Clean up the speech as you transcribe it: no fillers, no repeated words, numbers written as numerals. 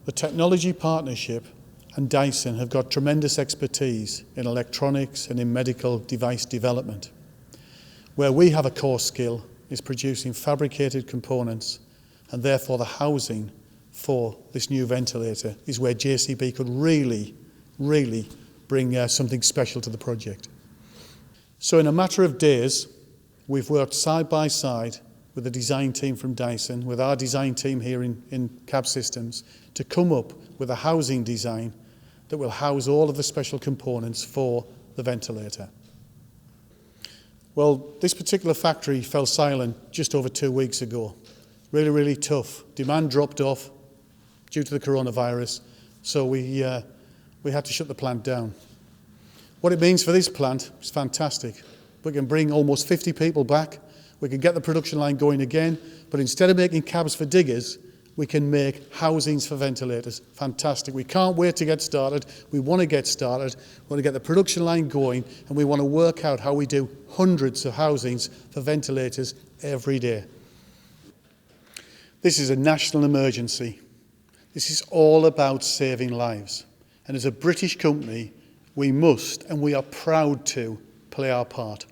The Technology Partnership and Dyson have got tremendous expertise in electronics and in medical device development. Where we have a core skill is producing fabricated components, and therefore the housing for this new ventilator is where JCB could really bring something special to the project. So in a matter of days, we've worked side by side with the design team from Dyson, with our design team here in Cab Systems, to come up with a housing design that will house all of the special components for the ventilator. Well, this particular factory fell silent just over 2 weeks ago. Really tough. Demand dropped off due to the coronavirus, so we had to shut the plant down. What it means for this plant is fantastic. We can bring almost 50 people back. We can get the production line going again, but instead of making cabs for diggers, we can make housings for ventilators. Fantastic. We can't wait to get started. We want to get started. We want to get the production line going, and we want to work out how we do hundreds of housings for ventilators every day. This is a national emergency. This is all about saving lives. And as a British company, we must and we are proud to play our part.